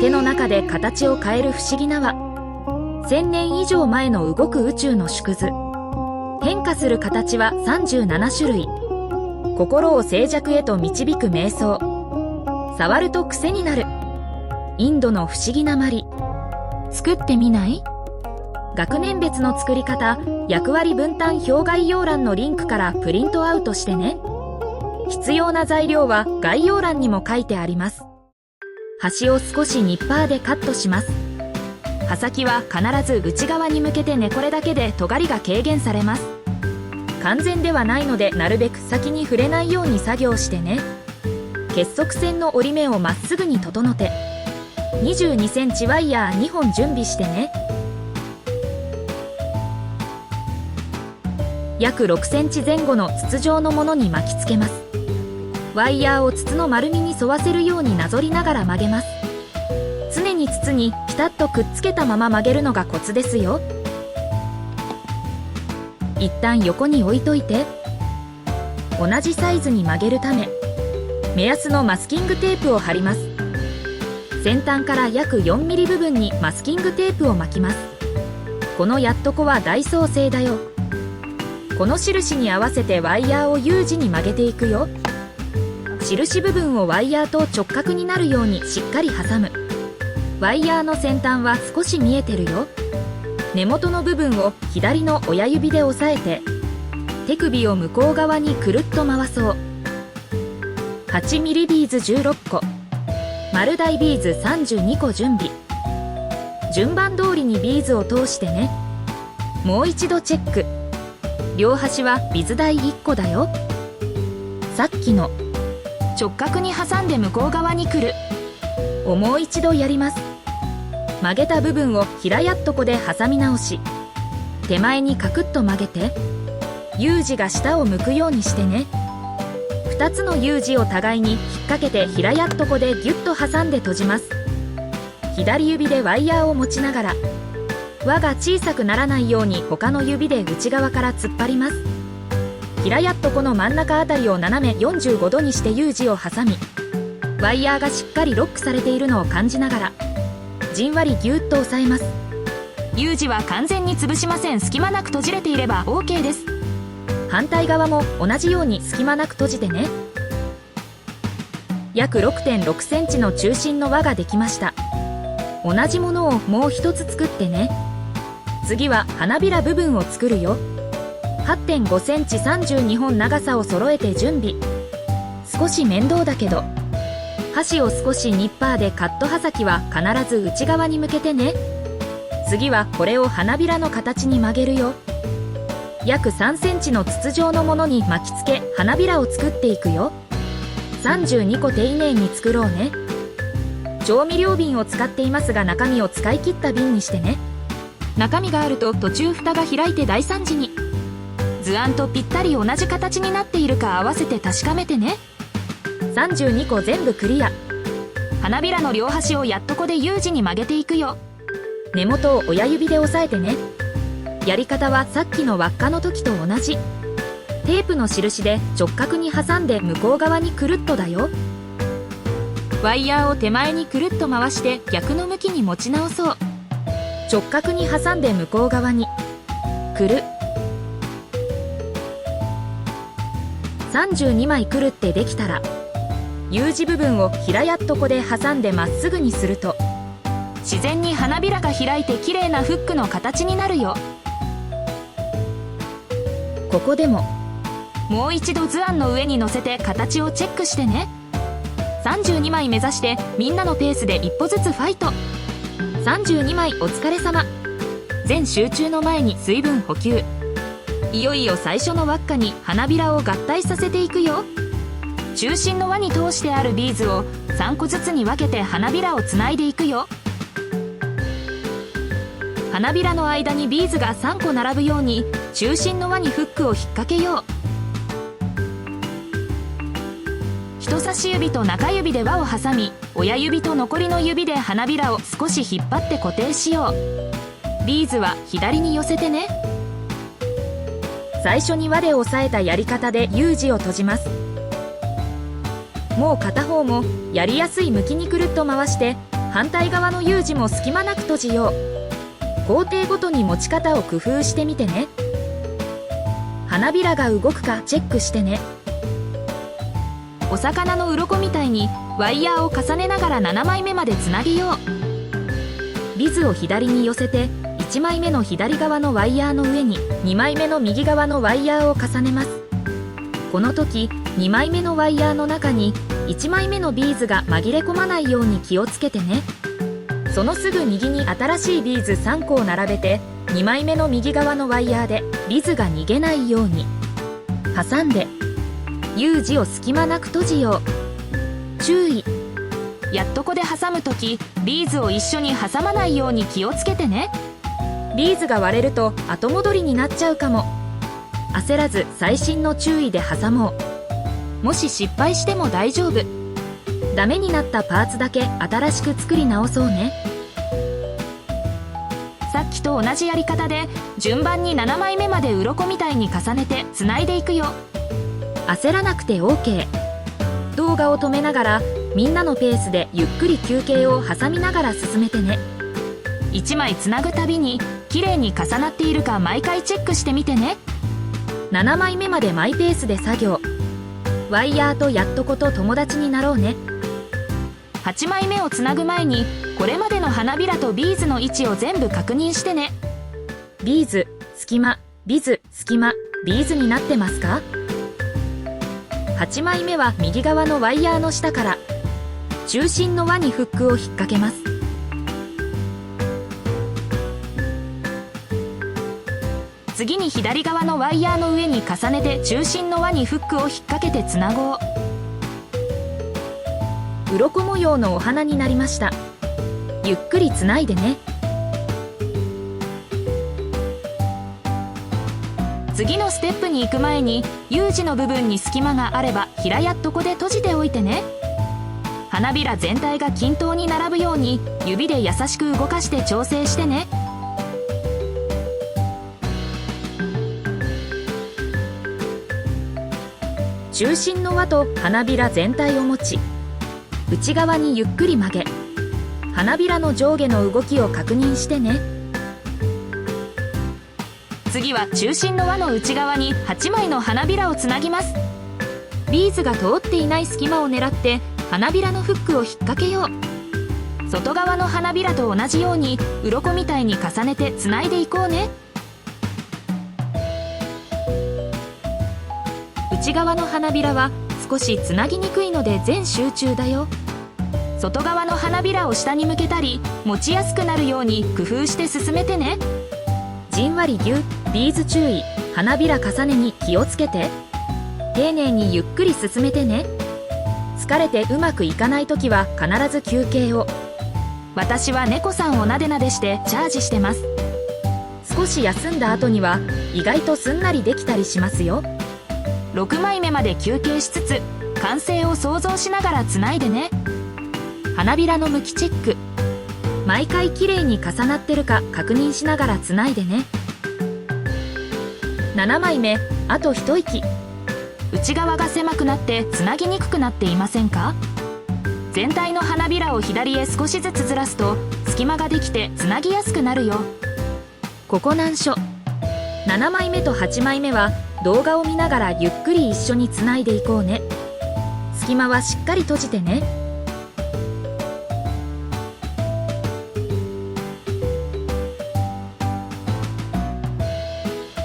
手の中で形を変える不思議な輪。1000年以上前の動く宇宙の縮図。変化する形は37種類。心を静寂へと導く瞑想。触ると癖になる。インドの不思議なまり。作ってみない？学年別の作り方、役割分担表概要欄のリンクからプリントアウトしてね。必要な材料は概要欄にも書いてあります。端を少しニッパーでカットします。刃先は必ず内側に向けてね。これだけで尖りが軽減されます。完全ではないのでなるべく先に触れないように作業してね。結束線の折り目をまっすぐに整て、22センチワイヤー2本準備してね。約6センチ前後の筒状のものに巻きつけます。ワイヤーを筒の丸みに沿わせるようになぞりながら曲げます。常に筒にピタッとくっつけたまま曲げるのがコツですよ。一旦横に置いといて、同じサイズに曲げるため目安のマスキングテープを貼ります。先端から約4ミリ部分にマスキングテープを巻きます。このやっとこはダイソー製だよ。この印に合わせてワイヤーを U 字に曲げていくよ。印部分をワイヤーと直角になるようにしっかり挟む。ワイヤーの先端は少し見えてるよ。根元の部分を左の親指で押さえて、手首を向こう側にくるっと回そう。8ミリビーズ16個、丸大ビーズ32個準備。順番通りにビーズを通してね。もう一度チェック。両端はビズ台1個だよ。さっきの直角に挟んで向こう側にくるをもう一度やります。曲げた部分を平やっとこで挟み直し、手前にカクッと曲げて U 字が下を向くようにしてね。2つの U 字を互いに引っ掛けて平やっとこでギュッと挟んで閉じます。左指でワイヤーを持ちながら輪が小さくならないように他の指で内側から突っ張ります。平やっとこの真ん中あたりを斜め45度にして U 字を挟み、ワイヤーがしっかりロックされているのを感じながらじんわりギュッと押さえます。 U 字は完全に潰しません。隙間なく閉じれていれば OK です。反対側も同じように隙間なく閉じてね。約 6.6 センチの中心の輪ができました。同じものをもう一つ作ってね。次は花びら部分を作るよ。8.5 センチ32本長さを揃えて準備。少し面倒だけど箸を少しニッパーでカット。刃先は必ず内側に向けてね。次はこれを花びらの形に曲げるよ。約3センチの筒状のものに巻きつけ花びらを作っていくよ。32個丁寧に作ろうね。調味料瓶を使っていますが中身を使い切った瓶にしてね。中身があると途中蓋が開いて大惨事に。図案とぴったり同じ形になっているか合わせて確かめてね。32個全部クリア。花びらの両端をやっとこで U 字に曲げていくよ。根元を親指で押さえてね。やり方はさっきの輪っかの時と同じ。テープの印で直角に挟んで向こう側にくるっとだよ。ワイヤーを手前にくるっと回して逆の向きに持ち直そう。直角に挟んで向こう側にくる。32枚くるってできたら U 字部分を平やっとこで挟んでまっすぐにすると自然に花びらが開いて綺麗なフックの形になるよ。ここでももう一度図案の上に乗せて形をチェックしてね。32枚目指してみんなのペースで一歩ずつファイト。32枚お疲れ様。全集中の前に水分補給。いよいよ最初の輪っかに花びらを合体させていくよ。中心の輪に通してあるビーズを3個ずつに分けて花びらをつないでいくよ。花びらの間にビーズが3個並ぶように中心の輪にフックを引っ掛けよう。人差し指と中指で輪を挟み、親指と残りの指で花びらを少し引っ張って固定しよう。ビーズは左に寄せてね。最初に輪で押さえたやり方で U 字を閉じます。もう片方もやりやすい向きにくるっと回して反対側の U 字も隙間なく閉じよう。工程ごとに持ち方を工夫してみてね。花びらが動くかチェックしてね。お魚の鱗みたいにワイヤーを重ねながら7枚目までつなげよう。ビズを左に寄せて1枚目の左側のワイヤーの上に2枚目の右側のワイヤーを重ねます。この時2枚目のワイヤーの中に1枚目のビーズが紛れ込まないように気をつけてね。そのすぐ右に新しいビーズ3個を並べて2枚目の右側のワイヤーでビズが逃げないように挟んで U 字を隙間なく閉じよう。注意、やっとこで挟む時ビーズを一緒に挟まないように気をつけてね。ビーズが割れると後戻りになっちゃうかも。焦らず細心の注意で挟もう。もし失敗しても大丈夫。ダメになったパーツだけ新しく作り直そうね。さっきと同じやり方で順番に7枚目まで鱗みたいに重ねてつないでいくよ。焦らなくて OK。 動画を止めながらみんなのペースでゆっくり休憩を挟みながら進めてね。1枚つなぐたびにきれいに重なっているか毎回チェックしてみてね。7枚目までマイペースで作業。ワイヤーとやっとこと友達になろうね。8枚目をつなぐ前にこれまでの花びらとビーズの位置を全部確認してね。ビーズ、隙間、ビズ、隙間、ビーズになってますか？8枚目は右側のワイヤーの下から中心の輪にフックを引っ掛けます。次に左側のワイヤーの上に重ねて中心の輪にフックを引っ掛けてつなごう。鱗模様のお花になりました。ゆっくりつないでね。次のステップに行く前に U 字の部分に隙間があれば平やっとこで閉じておいてね。花びら全体が均等に並ぶように指で優しく動かして調整してね。中心の輪と花びら全体を持ち内側にゆっくり曲げ花びらの上下の動きを確認してね。次は中心の輪の内側に8枚の花びらをつなぎます。ビーズが通っていない隙間を狙って花びらのフックを引っ掛けよう。外側の花びらと同じように鱗みたいに重ねてつないでいこうね。内側の花びらは少しつなぎにくいので全集中だよ。外側の花びらを下に向けたり持ちやすくなるように工夫して進めてね。じんわりぎゅっ、ビーズ注意、花びら重ねに気をつけて。丁寧にゆっくり進めてね。疲れてうまくいかない時は必ず休憩を。私は猫さんをなでなでしてチャージしてます。少し休んだ後には意外とすんなりできたりしますよ。6枚目まで休憩しつつ完成を想像しながらつないでね。花びらの向きチェック。毎回きれいに重なってるか確認しながらつないでね。7枚目、あと一息。内側が狭くなってつなぎにくくなっていませんか？全体の花びらを左へ少しずつずらすと隙間ができてつなぎやすくなるよ。ここ難所。7枚目と8枚目は動画を見ながらゆっくり一緒につないでいこうね。隙間はしっかり閉じてね。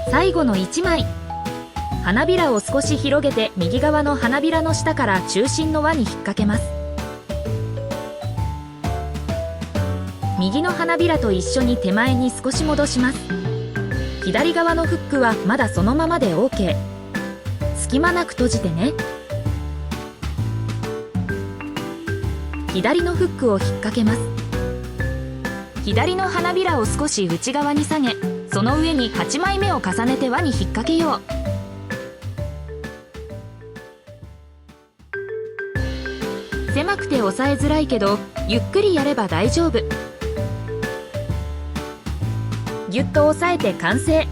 最後の1枚。花びらを少し広げて右側の花びらの下から中心の輪に引っ掛けます。右の花びらと一緒に手前に少し戻します。左側のフックはまだそのままで OK。 隙間なく閉じてね。左のフックを引っ掛けます。左の花びらを少し内側に下げ、その上に8枚目を重ねて輪に引っ掛けよう。狭くて押さえづらいけどゆっくりやれば大丈夫。ぎゅっと押さえて完成。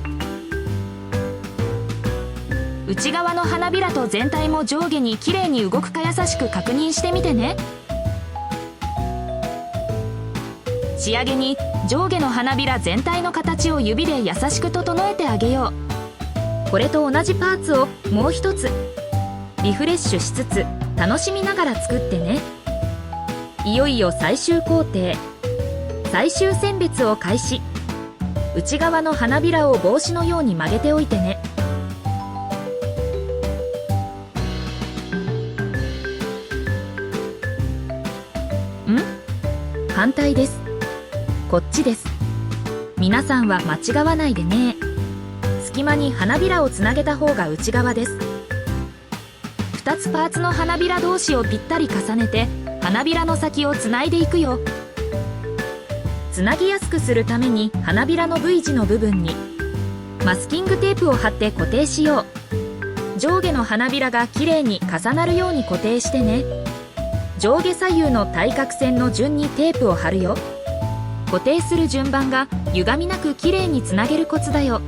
内側の花びらと全体も上下にきれいに動くか優しく確認してみてね。仕上げに上下の花びら全体の形を指で優しく整えてあげよう。これと同じパーツをもう一つリフレッシュしつつ楽しみながら作ってね。いよいよ最終工程、最終選別を開始。内側の花びらを帽子のように曲げておいてね。反対です。こっちです。皆さんは間違わないでね。隙間に花びらをつなげた方が内側です。2つパーツの花びら同士をぴったり重ねて花びらの先をつないでいくよ。つなぎやすくするために花びらの V 字の部分にマスキングテープを貼って固定しよう。上下の花びらがきれいに重なるように固定してね。上下左右の対角線の順にテープを貼るよ。固定する順番が歪みなくきれいにつなげるコツだよ。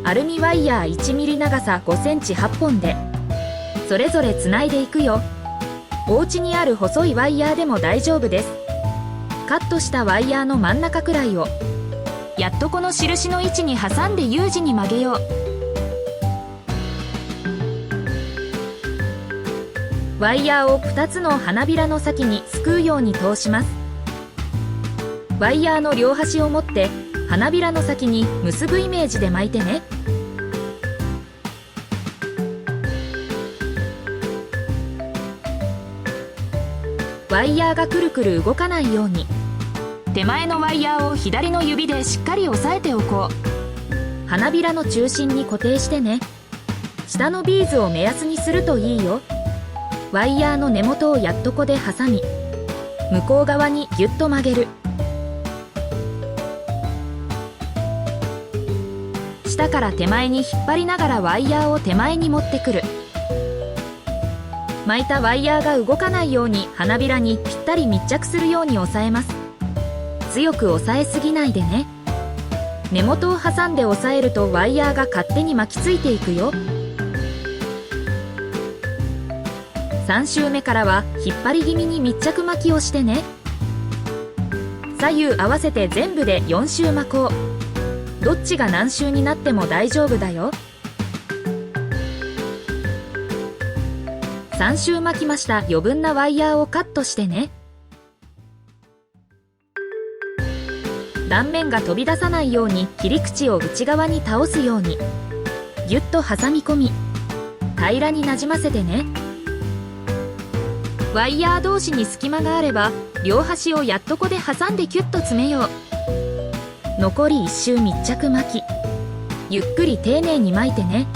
アルミワイヤー 1mm 長さ 5cm 8本でそれぞれつないでいくよ。お家にある細いワイヤーでも大丈夫です。カットしたワイヤーの真ん中くらいをやっとこの印の位置に挟んで U 字に曲げよう。ワイヤーを2つの花びらの先にすくうように通します。ワイヤーの両端を持って花びらの先に結ぶイメージで巻いてね。ワイヤーがくるくる動かないように手前のワイヤーを左の指でしっかり押さえておこう。花びらの中心に固定してね。下のビーズを目安にするといいよ。ワイヤーの根元をやっとこで挟み向こう側にギュッと曲げる。下から手前に引っ張りながらワイヤーを手前に持ってくる。巻いたワイヤーが動かないように花びらにぴったり密着するように押さえます。強く押さえすぎないでね。根元を挟んで押さえるとワイヤーが勝手に巻きついていくよ。3周目からは引っ張り気味に密着巻きをしてね。左右合わせて全部で4周巻こう。どっちが何周になっても大丈夫だよ。3周巻きました余分なワイヤーをカットしてね。断面が飛び出さないように切り口を内側に倒すようにギュッと挟み込み平らになじませてね。ワイヤー同士に隙間があれば両端をやっとこで挟んでキュッと詰めよう。残り1周密着巻きゆっくり丁寧に巻いてね。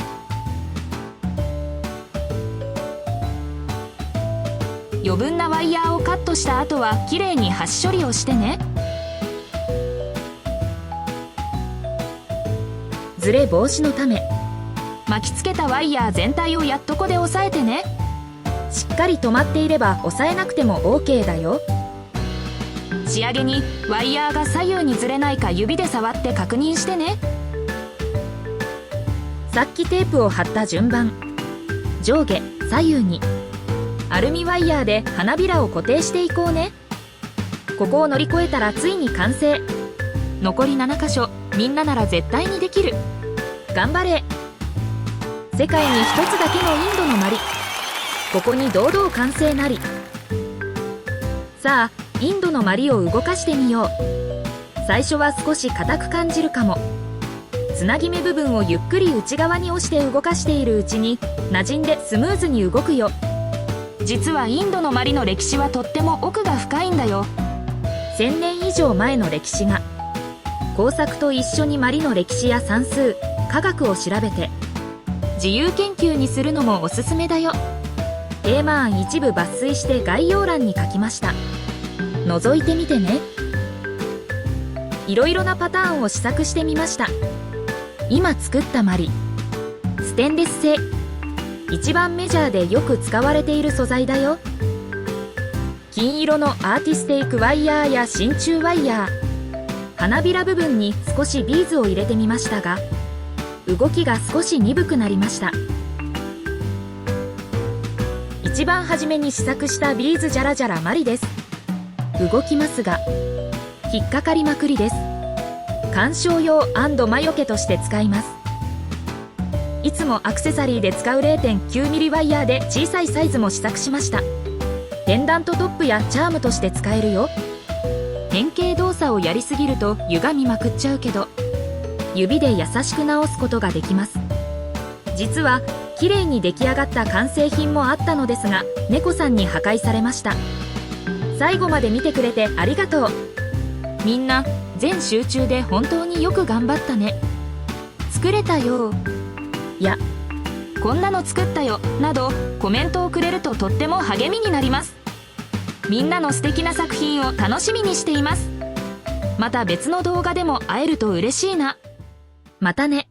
余分なワイヤーをカットした後はきれいに端処理をしてね。ずれ防止のため巻きつけたワイヤー全体をやっとこで押さえてね。しっかり止まっていれば押さえなくても OK だよ。仕上げにワイヤーが左右にずれないか指で触って確認してね。さっきテープを貼った順番上下左右にアルミワイヤーで花びらを固定していこうね。ここを乗り越えたらついに完成。残り7箇所みんななら絶対にできる。頑張れ。世界に一つだけのインドのまり、ここに堂々完成なり。さあインドのまりを動かしてみよう。最初は少し硬く感じるかも。つなぎ目部分をゆっくり内側に押して動かしているうちに馴染んでスムーズに動くよ。実はインドのまりの歴史はとっても奥が深いんだよ。1000年以上前の歴史が。工作と一緒にまりの歴史や算数科学を調べて自由研究にするのもおすすめだよ。テーマ案一部抜粋して概要欄に書きました。覗いてみてね。いろいろなパターンを試作してみました。今作ったまりステンレス製、一番メジャーでよく使われている素材だよ。金色のアーティステイクワイヤーや真鍮ワイヤー、花びら部分に少しビーズを入れてみましたが動きが少し鈍くなりました。一番初めに試作したビーズジャラジャラマリです。動きますが引っかかりまくりです。鑑賞用&魔除けとして使います。いつもアクセサリーで使う 0.9mm ワイヤーで小さいサイズも試作しました。ペンダントトップやチャームとして使えるよ。変形動作をやりすぎると歪みまくっちゃうけど、指で優しく直すことができます。実は綺麗に出来上がった完成品もあったのですが、猫さんに破壊されました。最後まで見てくれてありがとう。みんな全集中で本当によく頑張ったね。作れたよ、いやこんなの作ったよなどコメントをくれるととっても励みになります。みんなの素敵な作品を楽しみにしています。また別の動画でも会えると嬉しいな。またね。